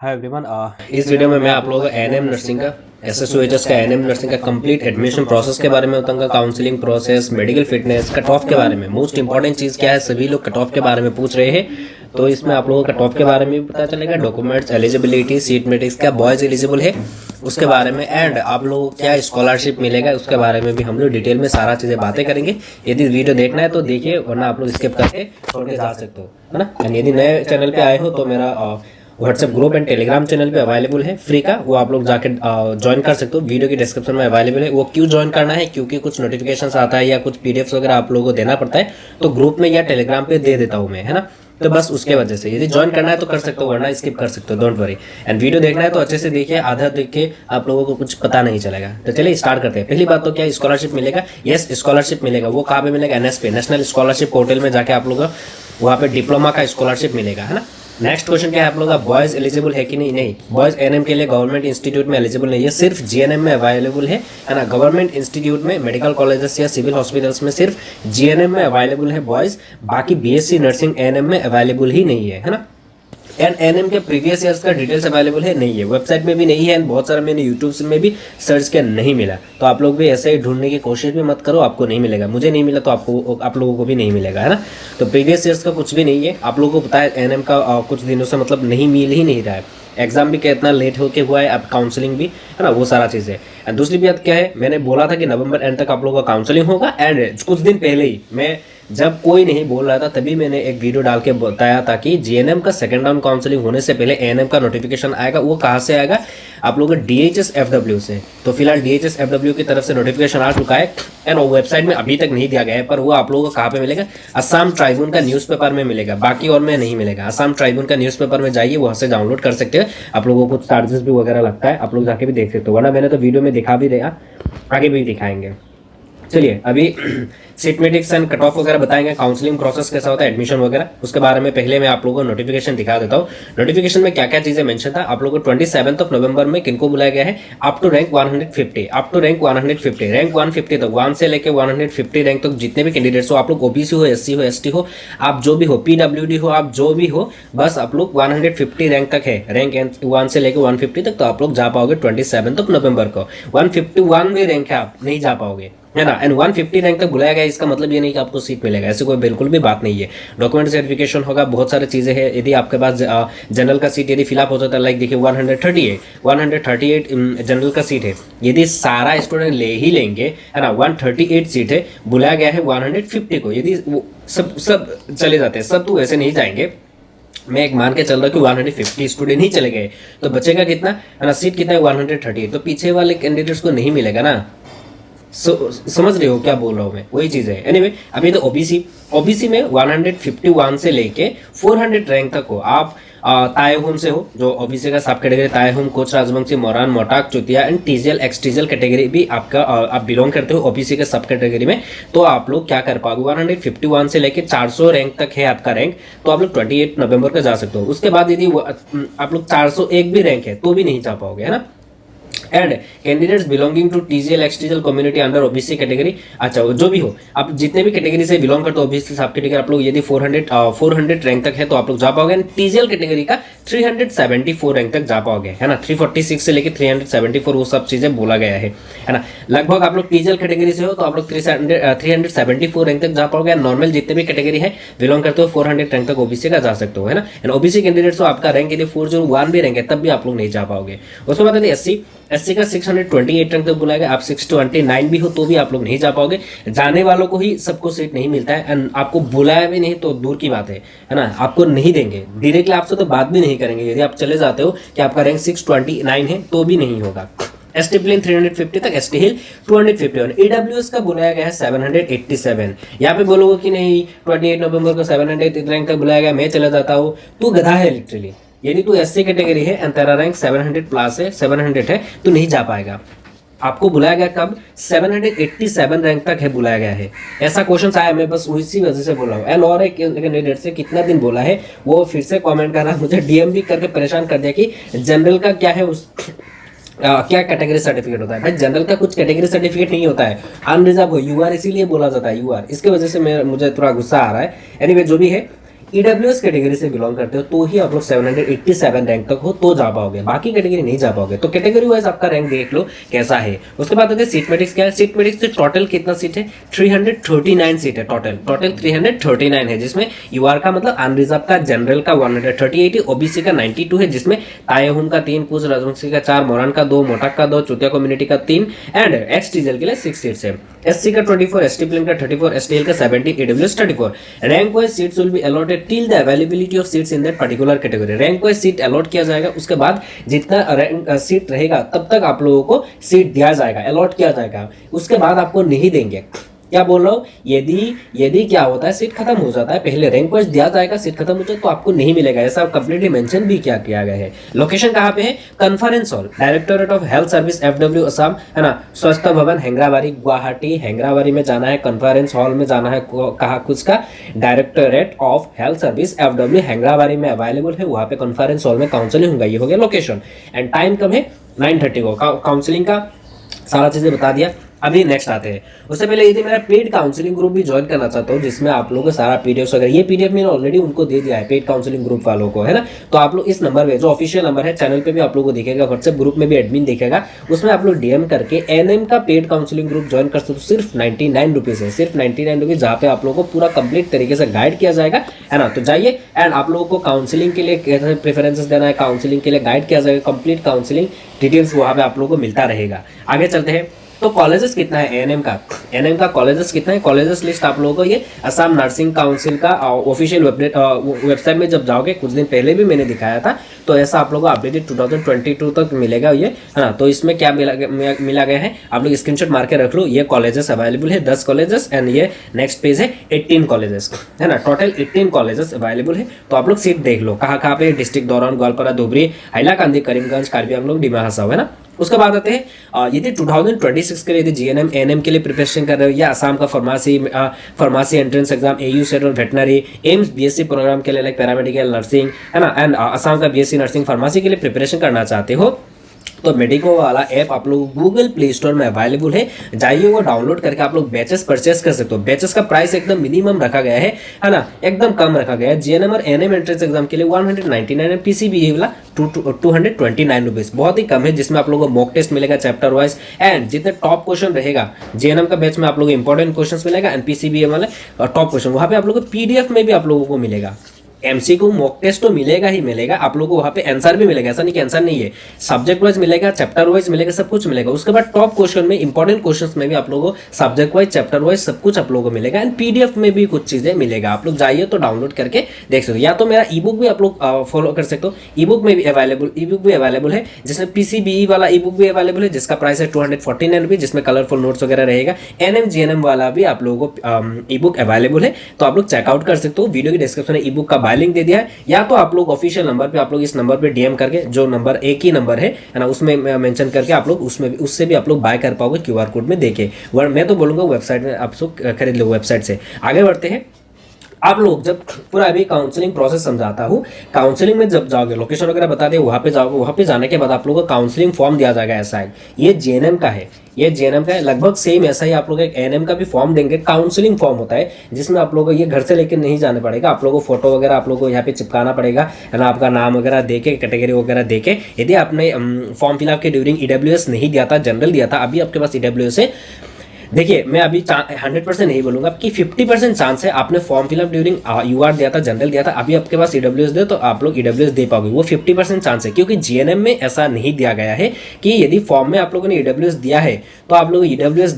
Hi everyone. इस video में मैं आप लोगों को एएनएम नर्सिंग का एसएसओएचएस का एएनएम नर्सिंग का कंप्लीट एडमिशन प्रोसेस के बारे में बताऊंगा, counselling process, medical fitness, cut off के बारे में। मोस्ट इंपॉर्टेंट चीज़ क्या है, सभी लोग कट ऑफ के बारे में पूछ रहे हैं, तो इसमें आप लोगों को कट ऑफ के बारे में भी पता चलेगा, डॉक्यूमेंट्स, एलिजिबिलिटी, सीट मेट्रिक्स, क्या बॉयज़ एलिजिबल है उसके बारे में, एंड आप लोगों को क्या स्कॉलरशिप मिलेगा उसके बारे में भी हम लोग डिटेल में सारा चीज़ें बातें करेंगे। यदि वीडियो देखना है तो देखिए, वरना आप लोग स्किप करके छोड़ के जा सकते हो, है ना। एंड यदि नए चैनल पे आए हो तो मेरा WhatsApp group and Telegram channel पे अवेलेबल है फ्री का, वो आप लोग जाके ज्वाइन कर सकते हो, वीडियो की डिस्क्रिप्शन में अवेलेबल है। वो क्यों ज्वाइन करना है, क्योंकि कुछ नोटिफिकेशंस आता है या कुछ पीडीएफ्स वगैरह आप लोगों को देना पड़ता है, तो ग्रुप में या टेलीग्राम पे दे देता हूँ मैं, है ना। तो बस उसके वजह से यदि ज्वाइन करना है तो कर सकते हो, वरना स्किप कर सकते हो, डोंट वरी। एंड वीडियो देखना है तो अच्छे से देखिए, आधा देख के आप लोगों को कुछ पता नहीं चलेगा। तो चलिए स्टार्ट करते हैं। पहली बात तो क्या स्कॉलरशिप मिलेगा? यस, स्कॉलरशिप मिलेगा। वो कहाँ पे मिलेगा? एनएसपी, नेशनल स्कॉलरशिप पोर्टल में जाके आप लोगों को वहाँ पे डिप्लोमा का स्कॉलरशिप मिलेगा, है ना। नेक्स्ट क्वेश्चन क्या है आप लोगों का, बॉयज एलिजिबल है कि नहीं? नहीं, बॉयज एएनएम के लिए गवर्नमेंट इंस्टीट्यूट में एलिजिबल नहीं है, सिर्फ जीएनएम में अवेलेबल है ना। गवर्नमेंट इंस्टीट्यूट में, मेडिकल कॉलेजेस या सिविल हॉस्पिटल्स में सिर्फ जीएनएम में अवेलेबल है बॉयज, बाकी बीएससी नर्सिंग एएनएम में अवेलेबल ही नहीं है ना। एंड एनएम के प्रीवियस ईयर्स का डिटेल्स अवेलेबल है नहीं है, वेबसाइट में भी नहीं है, एंड बहुत सारा मैंने यूट्यूब में भी सर्च किया, नहीं मिला। तो आप लोग भी ऐसे ही ढूंढने की कोशिश भी मत करो, आपको नहीं मिलेगा। मुझे नहीं मिला तो आपको, आप लोगों को भी नहीं मिलेगा, है ना। तो प्रीवियस ईयर्स का कुछ भी नहीं है। आप लोगों को पता है एनएम का कुछ दिनों से मतलब नहीं मिल ही नहीं रहा है, एग्जाम भी कितना लेट होके हुआ है, अब काउंसलिंग भी, है ना, वो सारा चीज़ है। एंड दूसरी बात क्या है, मैंने बोला था कि नवंबर एंड तक आप लोगों का काउंसलिंग होगा, एंड कुछ दिन पहले ही मैं, जब कोई नहीं बोल रहा था, तभी मैंने एक वीडियो डाल के बताया था कि जीएनएम का सेकंड राउंड काउंसलिंग होने से पहले एएनएम का नोटिफिकेशन आएगा। वो कहाँ से आएगा? आप लोगों को डीएचएस एफडब्ल्यू से। तो फिलहाल डीएचएस एफडब्ल्यू की तरफ से नोटिफिकेशन आ चुका है, एंड वो वेबसाइट में अभी तक नहीं दिया गया है, पर वो आप लोगों को कहाँ पे मिलेगा? असम ट्राइब्यून का न्यूज़पेपर में मिलेगा, बाकी और में नहीं मिलेगा। असम ट्राइब्यून का न्यूज़पेपर में जाइए, वहाँ से डाउनलोड कर सकते हो। आप लोगों को कुछ चार्जेस भी वगैरह लगता है, आप लोग जाके भी देख सकते हो, वरना मैंने तो वीडियो में दिखा भी दिया, आगे भी दिखाएंगे। चलिए अभी seat matrix and cut off वगैरह बताएंगे, काउंसलिंग प्रोसेस कैसा होता है, एडमिशन वगैरह, उसके बारे में पहले मैं आप लोगों को नोटिफिकेशन दिखा देता हूँ। नोटिफिकेशन में क्या क्या चीजें मेंशन था आप लोगों को। 27 नवंबर में किनको बुलाया गया है? Up to rank 150, up to rank 150, rank 150 तक, 1 से लेके 150 रैंक तक जितने भी कैंडिडेट्स हो, आप लोग ओबीसी हो, एससी हो, एसटी हो, आप जो भी हो, पीडब्ल्यूडी हो, आप जो भी हो, बस आप लोग 150 रैंक तक है, रैंक 1 से लेके 150 तक, तो आप लोग जा पाओगे 27 नवंबर को। 151 भी रैंक है, आप नहीं जा पाओगे, है ना। एंड 150 रैंक तक बुलाया गया, इसका मतलब ये नहीं कि आपको सीट मिलेगा, ऐसे कोई बिल्कुल भी बात नहीं है। डॉक्यूमेंट वेरिफिकेशन होगा, बहुत सारी चीज़ें हैं। यदि आपके पास जनरल का सीट यदि फिलअप हो जाता है, लाइक देखिए 138 जनरल का सीट है, यदि सारा स्टूडेंट ले ही लेंगे, है ना, 138 सीट है, बुलाया गया है 150 को, यदि वो सब चले जाते हैं, सब तो ऐसे नहीं जाएंगे, मैं एक मान के चल रहा हूँ कि 150 स्टूडेंट ही चले गए, तो बचेगा कितना, है ना, सीट कितना है? 138, तो पीछे वाले कैंडिडेट्स को नहीं मिलेगा ना। समझ रहे हो क्या बोल रहा हूँ मैं? वही चीज़ है। एनीवे, अभी तो ओबीसी में 151 से लेके 400 रैंक तक हो, आप ताए होम से हो, जो ओबीसी का sub category, Tai Ahom, Koch Rajbongshi, Moran, Matak, Chutia, and TGL XTGL category भी आपका, आप बिलोंग करते हो ओबीसी के सब कैटेगरी में, तो आप लोग क्या कर पाओगे? 151 से लेके 400 रैंक तक है आपका रैंक, तो आप लोग 28 नवंबर का जा सकते हो। उसके बाद यदि आप लोग 401 भी रैंक है तो भी नहीं जा पाओगे, है ना। And candidates belonging to TGL XTGL community under OBC category, अच्छा जो भी हो, आप जितने भी कैटेगरी से बिलोंग करते हो ओबीसी सब कैटेगरी, आप लोग यदि 400 रैंक तक है तो आप लोग जा पाओगे। टीजीएल कैटेगरी का 374 रैंक तक जा पाओगे, है ना। 346 से लेके 374 वो सब चीजें बोला गया है ना। लगभग आप लोग टीजीएल कैटेगरी से हो तो आप लोग 374 रैंक तक जा पाओगे। नॉर्मल जितने भी कैटेगरी है बिलोंग करते हो 400 रैंक तक ओबीसी का जा सकते हो, है ना। एंड ओबीसी कैंडिडेट्स हो, आपका रैंक यदि 401 भी रैंक है तब भी आप लोग नहीं जा पाओगे। उसके बाद यदि एससी का 628 रैंक तक बुलाएगा, आप 629 भी हो तो भी आप लोग नहीं जा पाओगे। जाने वालों को ही सबको सीट नहीं मिलता है, एंड आपको बुलाया भी नहीं तो दूर की बात है ना, आपको नहीं देंगे, डायरेक्टली आपसे तो बात भी नहीं करेंगे। यदि आप चले जाते हो कि आपका रैंक 629 है तो भी नहीं होगा। एसटी प्लेन 350 तक, एसटी हिल 251, ईडब्ल्यूएस का बुलाया गया है 787। यहाँ पे बोलोगे कि नहीं 28 नवंबर को 700 रैंक तक बुलाया गया, मैं चला जाता हूँ, तू गधा है लिटरली। यदि तू एससी कैटेगरी है एंड तेरा रैंक 700 प्लस है, 700 है, तो नहीं जा पाएगा। आपको बुलाया गया कब? 787 रैंक तक है बुलाया गया है। ऐसा क्वेश्चन आया, मैं बस उसी वजह से बोल रहा हूँ। एंड और एक कैंडिडेट से कितना दिन बोला है, वो फिर से कमेंट कर रहा, मुझे डीएम भी करके परेशान कर दिया कि जनरल का क्या है, उस क्या कैटेगरी सर्टिफिकेट होता है। भाई जनरल का कुछ कैटेगरी सर्टिफिकेट नहीं होता है, अनरिजर्व हो, यूआर इसीलिए बोला जाता है यूआर, इसके वजह से मुझे थोड़ा गुस्सा आ रहा है। एनीवे जो भी है, ईडब्ल्यूएस कैटेगरी से बिलोंग करते हो तो ही आप लोग 787 रैंक तक हो तो जा पाओगे, बाकी कैटेगरी नहीं जा पाओगे। तो कैटेगरी वाइज आपका रैंक देख लो कैसा है। उसके बाद होते सीट मैट्रिक्स क्या है। सीट मैट्रिक्स से टोटल कितना सीट है, 339 सीट है टोटल 339 है, जिसमें यूआर का मतलब अनरिजर्व का, जनरल का 138 है, ओबीसी का 92 है, जिसमें तायहुम का 3, कुछ राजवंशी का 4, मोरान का 2, मोटाक का 2, चुतिया कम्युनिटी का 3 एंड एक्स टीजल के लिए 6 सीट्स है। एससी का 24, एसटी प्लेन का 34, एसटीएल का 70, EWS 34। Rank wise seats will be allotted till the availability of seats in that particular category. Rank wise seat allot किया जाएगा, उसके बाद जितना रैंक सीट रहेगा तब तक आप लोगों को सीट दिया जाएगा, अलॉट किया जाएगा, उसके बाद आपको नहीं देंगे। क्या बोल रहा हूँ, यदि क्या होता है सीट खत्म हो जाता है, पहले रैंक वाइज दिया जाएगा, सीट खत्म हो जाए तो आपको नहीं मिलेगा, ऐसा कंप्लीटली मेंशन भी किया गया है। लोकेशन कहाँ पे है, conference hall, directorate of health service FW Assam, है ना, स्वस्थ भवन हेंगराबारी गुवाहाटी, हेंगराबारी में जाना है, कॉन्फ्रेंस हॉल में जाना है, कहा कुछ का directorate of health service FW Hengrabari में अवेलेबल है, वहाँ पे कॉन्फ्रेंस हॉल में काउंसलिंग होगा। ये हो गया लोकेशन एंड टाइम कब है, 9:30 को। काउंसलिंग का सारा चीजें बता दिया। अभी नेक्स्ट आते हैं, उससे पहले यदि मेरा पेड काउंसलिंग ग्रुप भी ज्वाइन करना चाहता हूँ, जिसमें आप लोगों को सारा पीडीएफ वगैरह, ये पीडीएफ मैंने ऑलरेडी उनको दे दिया है पेड काउंसलिंग ग्रुप वालों को, है ना, तो आप लोग इस नंबर पे, जो ऑफिशियल नंबर है चैनल पे भी आप लोगों को दिखेगा, व्हाट्सएप ग्रुप में भी एडमिन दिखेगा, उसमें आप लोग डीएम करके एनएम का पेड काउंसलिंग ग्रुप ज्वाइन कर सकते हो। सिर्फ 99 रुपीज है, सिर्फ 99 रुपीज, जहाँ पे आप लोगों को पूरा कंप्लीट तरीके से गाइड किया जाएगा, है ना। तो जाइए एंड आप लोगों को काउंसलिंग के लिए कैसे प्रेफरेंसेस देना है, काउंसलिंग के लिए गाइड किया जाएगा, कंप्लीट काउंसलिंग डिटेल्स वहाँ पे आप लोगों को मिलता रहेगा। आगे चलते हैं, तो कॉलेजेस कितना है एएनएम का कॉलेजेस कितना है, कॉलेजेस लिस्ट आप लोगों को ये असम नर्सिंग काउंसिल का ऑफिशियल वेबसाइट में जब जाओगे, कुछ दिन पहले भी मैंने दिखाया था, तो ऐसा आप लोगों को अपडेटेड 2022 तक मिलेगा ये, है ना। तो इसमें क्या मिला गया है, आप लोग स्क्रीनशॉट मार के रख लो, ये कॉलेजेस अवेलेबल है 10 कॉलेजेस एंड ये नेक्स्ट पेज है 18 कॉलेजेस, है ना, टोटल 18 कॉलेजेस अवेलेबल है। तो आप लोग सीट देख लो कहाँ पे, डिस्ट्रिक्ट दौरान, ग्वालपारा, धुबरी, हैलाकांदी, करीमगंज, कार्बी आंगलों, डिमा हसाओ, है ना। उसके बाद आते हैं यदि 2026 के लिए यदि जीएनएम एएनएम के लिए प्रिपरेशन कर रहे हो, या असम का pharmacy entrance exam, AU set और वेटनरी, एम्स बीएससी प्रोग्राम के लिए लाइक पैरामेडिकल नर्सिंग, है ना, एंड असम का बीएससी नर्सिंग फार्मेसी के लिए प्रिपरेशन करना चाहते हो, तो मेडिको वाला ऐप आप लोग गूगल प्ले स्टोर में अवेलेबल है, जाइए वो डाउनलोड करके आप लोग बैचेस परचेस कर सकते हो। बैचेस का प्राइस एकदम मिनिमम रखा गया है ना, एकदम कम रखा गया है। जीएनएम और एएनएम एंट्रेंस एग्जाम के लिए 199 है, पीसीबीए वाला 229 रुपीज, बहुत ही कम है, जिसमें आप लोगों को मॉक टेस्ट मिलेगा चैप्टर वाइज एंड जितने टॉप क्वेश्चन रहेगा जीएनएम का बैच में आप लोगों को इंपॉर्टेंट क्वेश्चन मिलेगा एंड पीसीबीए वाले टॉप क्वेश्चन वहां पे आप लोगों को पीडीएफ में भी आप लोगों को मिलेगा। एमसीक्यू मॉक टेस्ट तो मिलेगा ही मिलेगा, आप लोगों को वहां पे आंसर भी मिलेगा, ऐसा नहीं कि आंसर नहीं है, सब्जेक्ट वाइज मिलेगा, चैप्टर वाइज मिलेगा, सब कुछ मिलेगा। उसके बाद टॉप क्वेश्चन में, इंपॉर्टेंट क्वेश्चंस में भी आप लोगों को सब्जेक्ट वाइज, चैप्टर वाइज सब कुछ आप लोगों को मिलेगा एंड पीडीएफ में भी कुछ चीजें मिलेगा। आप लोग जाइए तो डाउनलोड करके देख सकते हो, या तो मेरा ई बुक भी आप लोग फॉलो कर सकते हो, ई बुक में भी अवेलेबल है, जिसमें पीसीबीई वाला ई बुक भी अवेलेबल है, जिसका प्राइस है 249 रुपीज, जिसमें कलरफुल नोट्स वगैरह रहेगा। एनएम जीएनएम वाला भी आप लोगों को ई बुक अवेलेबल है, तो आप लोग चेकआउट कर सकते हो। वीडियो की डिस्क्रिप्शन में ई बुक का बाय लिंक दे दिया है, या तो आप लोग ऑफिशियल नंबर पे, आप लोग इस नंबर पे डीएम करके, जो नंबर एक ही नंबर है ना, उसमें मेंशन करके आप लोग उससे भी आप लोग बाय कर पाओगे क्यूआर कोड में देके। मैं तो बोलूंगा वेबसाइट में आप लोग खरीद लो, वेबसाइट से। आगे बढ़ते हैं, आप लोग जब पूरा अभी काउंसलिंग प्रोसेस समझाता हूँ, काउंसलिंग में जब जाओगे, लोकेशन वगैरह बता दे, वहाँ पे जाओगे, वहाँ पे जाने के बाद आप लोगों को काउंसलिंग फॉर्म दिया जाएगा। ऐसा है, ये जेएनएम का है, ये जेएनएम का है, लगभग सेम ऐसा ही आप लोग एक एएनएम का भी फॉर्म देंगे। काउंसलिंग फॉर्म होता है जिसमें आप लोगों को ये घर से लेकर नहीं जाने पड़ेगा, आप लोगों को फोटो वगैरह आप लोगों को यहाँ पे चिपकाना पड़ेगा, है ना, आपका नाम वगैरह देके, कैटेगरी वगैरह देके। यदि आपने फॉर्म फिलअप के ड्यूरिंग ईडब्ल्यूएस नहीं दिया था, जनरल दिया था, अभी आपके पास ईडब्ल्यूएस है, देखिए मैं अभी 100% नहीं बोलूंगा कि 50% चांस है, आपने फॉर्म फिलअप ड्यूरिंग यूआर दिया था, जनरल दिया था, अभी आपके पास ईडब्ल्यूएस दे तो आप लोग ईडब्ल्यूएस दे पाओगे, वो 50% चांस है। क्योंकि जीएनएम में ऐसा नहीं दिया गया है कि यदि फॉर्म में आप लोगों ने ईडब्ल्यूएस दिया है तो आप लोग ईडब्ल्यूएस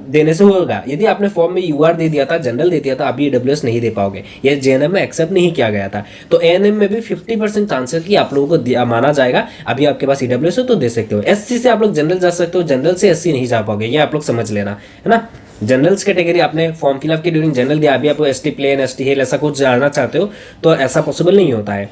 देने से होगा। यदि आपने फॉर्म में यूआर दे दिया था, जनरल दे दिया था, अभी ईडब्ल्यूएस नहीं दे पाओगे, ये जीएनएम में एक्सेप्ट नहीं किया गया था। तो एएनएम में भी 50% चांस है कि आप लोगों को माना जाएगा, अभी आपके पास ईडब्ल्यूएस हो तो दे सकते हो। एससी से आप लोग जनरल जा सकते हो, जनरल से एससी नहीं जा पाओगे, ये आप लोग समझ लेना, है ना। जनरल्स कैटेगरी आपने फॉर्म फिलअप के ड्यूरिंग जनरल दिया, अभी आप एसटी प्लेन, एसटी हिल ऐसा कुछ जानना चाहते हो तो ऐसा पॉसिबल नहीं होता है।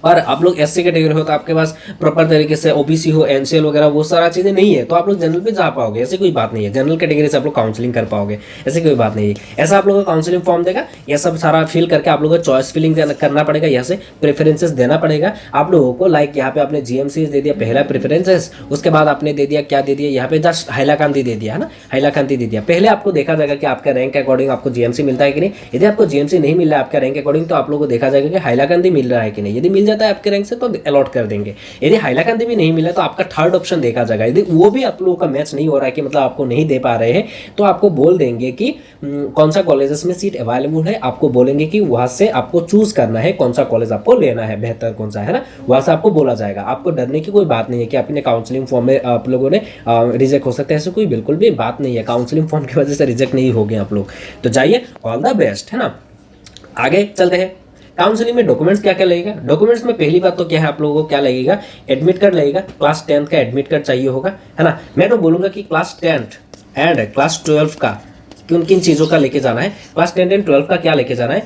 और आप लोग एससी कैटेगरी हो तो आपके पास प्रॉपर तरीके से ओबीसी हो, एनसीएल वगैरह वो सारा चीजें नहीं है, तो आप लोग जनरल पे जा पाओगे, ऐसी कोई बात नहीं है। जनरल कैटेगरी से आप लोग काउंसलिंग कर पाओगे, ऐसी कोई बात नहीं है। ऐसा आप लोगों को काउंसलिंग फॉर्म देगा, यह सब सारा फिल करके आप लोगों को चॉइस फिलिंग करना पड़ेगा, यहाँ से प्रेफरेंसेस देना पड़ेगा आप लोगों को। लाइक यहाँ पे आपने जीएमसी दे दिया पहला प्रेफरेंसेस, उसके बाद आपने दे दिया क्या दे दिया, यहाँ पे जस्ट हाइलाकांति दे दिया है ना, हाइलाकांति दे दिया। पहले आपको देखा जाएगा कि आपका रैंक के अकॉर्डिंग आपको जीएमसी मिलता है कि नहीं। यदि आपको जीएमसी नहीं मिल रहा है आपका रैंक के अकॉर्डिंग, तो आप लोगों को देखा जाएगा कि हाइलाकांति मिल रहा है कि नहीं। यदि मिल जाता है आपके रैंक से तो अलॉट कर देंगे। यदि हाइलाकांति भी नहीं मिला तो आपका थर्ड ऑप्शन देखा जाएगा। यदि वो भी आप लोगों का मैच नहीं हो रहा है कि मतलब आपको नहीं दे पा रहे हैं, तो आपको बोल देंगे कि कौन सा कॉलेजेस में सीट अवेलेबल है, आपको बोलेंगे कि वहां से आपको चूज करना है कौन सा कॉलेज आपको लेना है, बेहतर कौन सा है ना, वहां से आपको बोला जाएगा। आपको डरने की कोई बात नहीं है कि अपने काउंसलिंग फॉर्म में आप लोगों ने रिजेक्ट हो सकता है, ऐसे कोई बिल्कुल भी बात नहीं है। काउंसलिंग फॉर्म की वजह से रिजेक्ट नहीं हो गए आप लोग। तो जाइए, ऑल द बेस्ट, है ना। आगे चलते हैं। काउंसलिंग में डॉक्यूमेंट्स क्या क्या लगेगा। डॉक्यूमेंट्स में पहली बात तो क्या है, आप लोगों को क्या लगेगा, एडमिट कार्ड लगेगा। क्लास 10 का एडमिट कार्ड चाहिए होगा, है ना। मैं तो बोलूंगा कि क्लास 10 एंड क्लास 12 का किन किन चीज़ों का लेके जाना है। क्लास 10 एंड 12 का क्या लेके जाना है,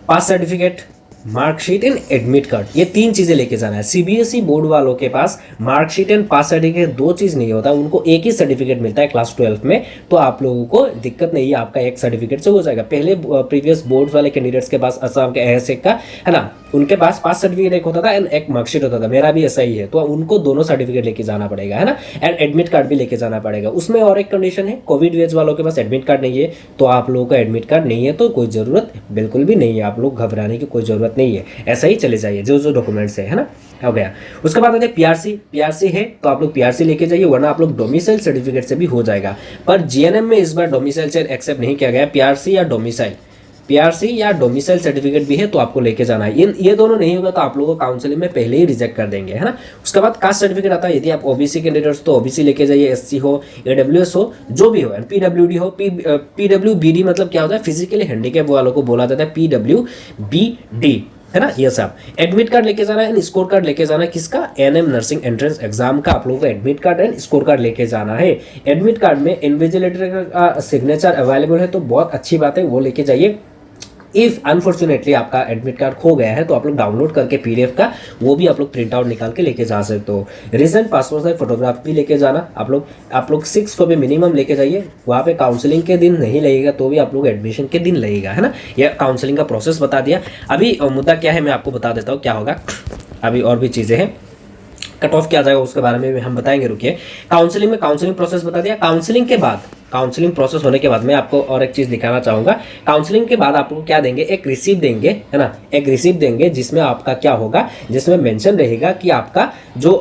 pass certificate, marksheet and admit card, ये 3 चीजें लेके जाना है। सीबीएसई बोर्ड वालों के पास मार्कशीट एंड पास सर्टिफिकेट 2 चीज नहीं होता, उनको एक ही सर्टिफिकेट मिलता है क्लास 12 में। तो आप लोगों को दिक्कत नहीं है, आपका एक सर्टिफिकेट से हो जाएगा। पहले प्रीवियस बोर्ड वाले कैंडिडेट्स के पास असम के एएसए का, है ना, उनके पास पास सर्टिफिकेट एक होता था एंड एक मार्कशीट होता था, मेरा भी ऐसा ही है। तो उनको दोनों सर्टिफिकेट लेके जाना पड़ेगा, है ना, एंड एडमिट कार्ड भी लेके जाना पड़ेगा। उसमें और एक कंडीशन है, कोविड वेज वालों के पास एडमिट कार्ड नहीं है, तो आप लोगों का एडमिट कार्ड नहीं है तो कोई जरूरत बिल्कुल भी नहीं है, आप लोग घबराने की कोई जरूरत नहीं है, ऐसा ही चले जाइए जो जो डॉक्यूमेंट्स है ना, हो गया। उसके बाद आते हैं पीआरसी। पीआरसी है तो आप लोग पीआरसी लेके जाइए, वरना आप लोग डोमिसाइल सर्टिफिकेट से भी हो जाएगा। पर जीएनएम में इस बार डोमिसाइल से एक्सेप्ट नहीं किया गया, पीआरसी या डोमिसाइल, पीआरसी या डोमिसाइल सर्टिफिकेट भी है तो आपको लेके जाना है। ये दोनों नहीं होगा तो आप लोगों को काउंसलिंग में पहले ही रिजेक्ट कर देंगे, है ना। उसके बाद कास्ट सर्टिफिकेट आता है, यदि आप ओबीसी कैंडिडेट्स तो ओबीसी लेके जाइए, एससी हो, एडब्ल्यूएस हो, जो भी हो, एंड पीडब्ल्यूडी हो। पीडब्ल्यूबीडी मतलब क्या होता है, फिजिकली हैंडीकैप वालों को बोला जाता है पीडब्ल्यूबीडी, है ना, ये सब। एडमिट कार्ड लेके जाना है, स्कोर कार्ड लेके जाना है, किसका, एनएम नर्सिंग एंट्रेंस एग्जाम का आप लोगों को admit card and score card लेके जाना है। एडमिट कार्ड में इन्विजिलेटर का सिग्नेचर अवेलेबल है तो बहुत अच्छी बात है, वो लेके जाइए। इफ अनफॉर्चुनेटली आपका एडमिट कार्ड खो गया है तो आप लोग डाउनलोड करके पीडीएफ का वो भी आप लोग प्रिंट आउट निकाल के लेके जा सकते हो। रिसेंट पासपोर्ट साइज फोटोग्राफ भी लेके जाना, आप लोग 6 कॉपी मिनिमम लेके जाइए। वहाँ पे काउंसलिंग के दिन नहीं लगेगा तो भी आप लोग एडमिशन के दिन लगेगा, है ना। यह काउंसलिंग का प्रोसेस बता दिया। अभी मुद्दा क्या है मैं आपको बता देता हूँ क्या होगा। अभी और भी चीज़ें हैं, कट ऑफ क्या जाएगा उसके बारे में भी हम बताएंगे, रुकिए। काउंसलिंग में काउंसलिंग प्रोसेस बता दिया। काउंसलिंग के बाद, काउंसलिंग प्रोसेस होने के बाद मैं आपको और एक चीज दिखाना चाहूंगा। काउंसलिंग के बाद आपको क्या देंगे, एक रिसीप्ट देंगे, है ना, एक रिसीप्ट देंगे जिसमें आपका क्या होगा, जिसमें मेंशन रहेगा कि आपका जो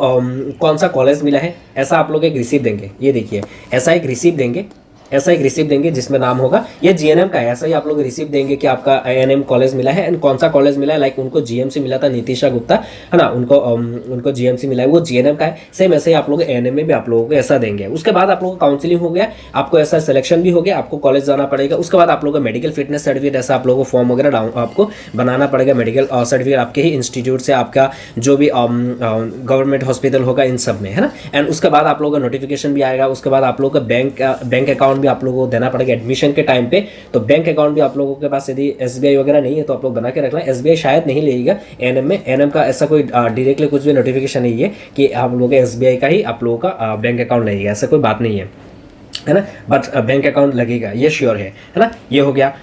कौन सा कॉलेज मिला है, ऐसा आप लोग एक रिसीप्ट देंगे। ये देखिए, ऐसा एक रिसीप्ट देंगे, ऐसा एक रिसीप्ट देंगे जिसमें नाम होगा, ये जीएनएम का है। ऐसा ही आप लोग रिसीप्ट देंगे कि आपका एएनएम कॉलेज मिला है एंड कौन सा कॉलेज मिला है। लाइक उनको जीएमसी मिला था, नीतिशा गुप्ता, है ना, उनको जीएमसी मिला है, वो जीएनएम का है। सेम ऐसे ही आप लोग एएनएम में भी आप लोगों को ऐसा देंगे। उसके बाद आप लोगों को काउंसलिंग हो गया, आपको ऐसा सिलेक्शन भी हो गया, आपको कॉलेज जाना पड़ेगा। उसके बाद आप लोगों को मेडिकल फिटनेस सर्टिफिकेट, ऐसा आप लोगों को फॉर्म वगैरह आपको बनाना पड़ेगा। मेडिकल सर्टिफिकेट आपके ही इंस्टीट्यूट से, आपका जो भी गवर्नमेंट हॉस्पिटल होगा इन सब में, है ना। एंड उसके बाद आप लोगों का नोटिफिकेशन भी आएगा। उसके बाद आप लोगों का बैंक अकाउंट भी आप लोगों को देना पड़ेगा एडमिशन के टाइम पे। तो बैंक अकाउंट भी आप लोगों के पास यदि एसबीआई वगैरह नहीं है तो आप लोग बना के रखना। एसबीआई शायद नहीं लेगा एएनएम में, एएनएम का ऐसा कोई डायरेक्टली कुछ भी नोटिफिकेशन नहीं है कि आप लोगों के एसबीआई का ही आप लोगों का बैंक अकाउंट लगेगा, ऐसा कोई बात नहीं है ना। बट बैंक अकाउंट लगेगा, ये श्योर है ना। ये हो गया।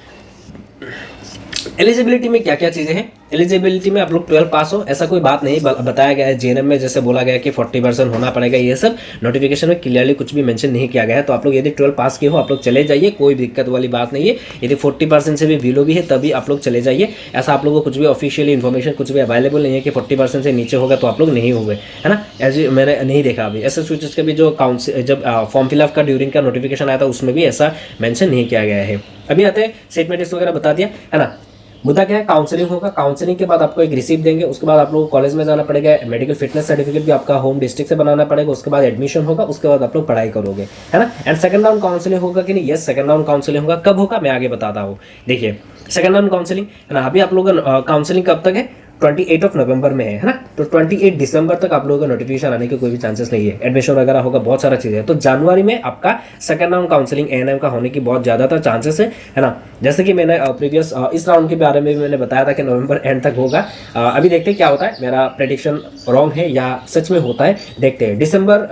एलिजिबिलिटी में क्या क्या चीजें हैं, एलिजिबिलिटी में आप लोग 12 पास हो, ऐसा कोई बात नहीं बताया गया है। जीएनएम में जैसे बोला गया कि 40% होना पड़ेगा, ये सब नोटिफिकेशन में क्लियरली कुछ भी मेंशन नहीं किया गया है। तो आप लोग यदि 12 पास किए हो आप लोग चले जाइए, कोई दिक्कत वाली बात नहीं है। यदि 40% से भी बिलो भी है तभी आप लोग चले जाइए। ऐसा आप लोगों को कुछ भी ऑफिशियली इन्फॉर्मेशन कुछ भी अवेलेबल नहीं है कि 40% से नीचे होगा तो आप लोग नहीं होंगे, है ना। ऐसे मैंने नहीं देखा अभी ऐसे स्विचेस के भी जो काउंसिल जब फॉर्म फिलअप का ड्यूरिंग का नोटिफिकेशन आया था उसमें भी ऐसा मेंशन नहीं किया गया है। अभी आते हैं सीट मैट्रिक्स वगैरह बता दिया, है ना। मुद्दा क्या है, काउंसलिंग होगा। काउंसलिंग के बाद आपको एक रिसीप्ट देंगे, उसके बाद आप लोग कॉलेज में जाना पड़ेगा, मेडिकल फिटनेस सर्टिफिकेट भी आपका होम डिस्ट्रिक्ट से बनाना पड़ेगा। उसके बाद एडमिशन होगा, उसके बाद आप लोग पढ़ाई करोगे, है ना। एंड सेकंड राउंड काउंसलिंग होगा कि नहीं, यस सेकंड राउंड काउंसलिंग होगा। कब होगा मैं आगे बताता हूँ। देखिए सेकंड राउंड काउंसलिंग, है ना। अभी आप लोग काउंसलिंग कब तक है, 28 ऑफ नवंबर में है ना, तो 28 दिसंबर तक आप लोगों का नोटिफिकेशन आने के कोई भी चांसेस नहीं है। एडमिशन वगैरह होगा, बहुत सारा चीज़ है। तो जनवरी में आपका सेकंड राउंड काउंसलिंग एएनएम का होने की बहुत ज़्यादातर चांसेस है ना। जैसे कि मैंने प्रीवियस इस राउंड के बारे में भी मैंने बताया था कि नवंबर एंड तक होगा। अभी देखते हैं क्या होता है, मेरा प्रेडिक्शन रॉन्ग है या सच में होता है, देखते हैं। दिसंबर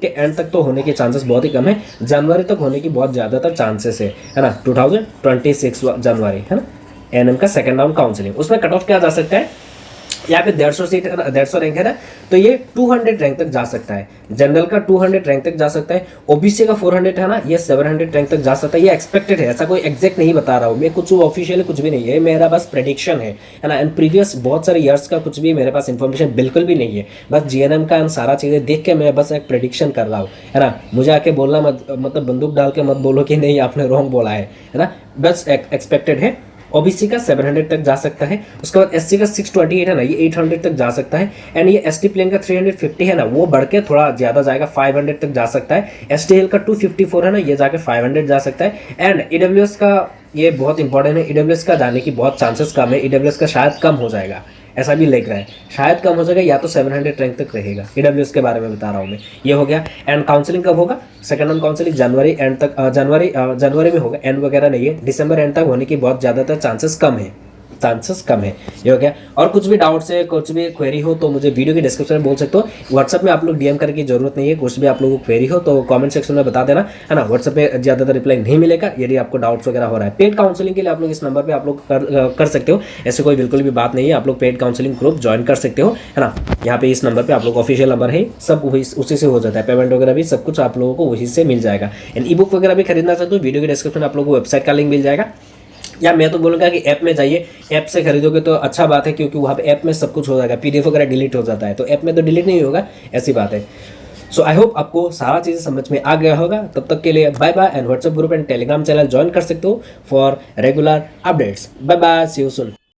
के एंड तक तो होने के चांसेस बहुत ही कम है, जनवरी तक होने की बहुत ज़्यादातर चांसेस है ना। 2026 जनवरी है ना, एएनएम का सेकंड राउंड काउंसलिंग। उसमें कट ऑफ क्या जा सकता है, यहाँ पे 150 सीट 150 रैंक है ना, तो ये 200 रैंक तक जा सकता है। जनरल का 200 रैंक तक जा सकता है, ओबीसी का 400 है ना, ये 700 रैंक तक जा सकता है। ये एक्सपेक्टेड है, ऐसा कोई एग्जैक्ट नहीं बता रहा हूँ मैं, कुछ ऑफिशियल कुछ भी नहीं है, मेरा बस प्रेडिक्शन है ना। एंड प्रीवियस बहुत सारे ईयर्स का कुछ भी मेरे पास इन्फॉर्मेशन बिल्कुल भी नहीं है, बस जीएनएम का सारा चीज़ें देख के मैं बस एक प्रेडिक्शन कर रहा हूँ, है ना। मुझे आके बोलना मत, मतलब बंदूक डाल के मत बोलो कि नहीं आपने रॉन्ग बोला है ना, बस एक्सपेक्टेड है। ओबीसी का 700 तक जा सकता है, उसके बाद एससी का 628 है ना, ये 800 तक जा सकता है। एंड ये एसटी प्लेन का 350 है ना, वो बढ़ के थोड़ा ज़्यादा जाएगा, 500 तक जा सकता है। एसटीएल का 254 है ना, ये जाके 500 जा सकता है। एंड ईडब्ल्यूएस का ये बहुत इंपॉर्टेंट है, ईडब्ल्यूएस का जाने की बहुत चांसेस कम है, ईडब्ल्यूएस का शायद कम हो जाएगा, ऐसा भी लग रहा है, शायद कम हो जाएगा या तो 700 रैंक तक रहेगा। ईडब्ल्यूएस के बारे में बता रहा हूँ मैं, ये हो गया। एंड काउंसलिंग कब होगा, second round counselling January and तक, जनवरी में होगा, एंड वगैरह नहीं है, दिसंबर एंड तक होने की बहुत ज़्यादातर चांसेस कम है, ये हो गया। और कुछ भी डाउट्स है, कुछ भी क्वेरी हो तो मुझे वीडियो के डिस्क्रिप्शन में बोल सकते हो। व्हाट्सएप में आप लोग डीएम करने की जरूरत नहीं है, कुछ भी आप लोगों को क्वेरी हो तो कमेंट सेक्शन में बता देना, है ना। व्हाट्सएप पे ज़्यादातर रिप्लाई नहीं मिलेगा यदि आपको डाउट्स वगैरह हो रहा है। पेड काउंसलिंग के लिए आप लोग इस नंबर पर आप लोग कर सकते हो, ऐसे कोई बिल्कुल भी बात नहीं है, आप लोग पेड काउंसलिंग ग्रुप ज्वाइन कर सकते हो, है ना। यहाँ पे इस नंबर पर आप लोग ऑफिशियल नंबर है, सब उसी से हो जाता है, पेमेंट वगैरह भी सब कुछ आप लोगों को वहीं से मिल जाएगा। एंड ई बुक वगैरह भी खरीदना चाहते हो, वीडियो के डिस्क्रिप्शन में आप लोगों को वेबसाइट का लिंक मिल जाएगा, या मैं तो बोलूँगा कि ऐप में जाइए, ऐप से खरीदोगे तो अच्छा बात है, क्योंकि वहाँ पे ऐप में सब कुछ हो जाएगा, पीडीएफ वगैरह डिलीट हो जाता है, तो ऐप में तो डिलीट नहीं होगा, ऐसी बात है। सो आई होप आपको सारा चीज़ें समझ में आ गया होगा। तब तक के लिए bye bye, and WhatsApp group and Telegram channel join कर सकते हो for regular updates. Bye bye, see you soon.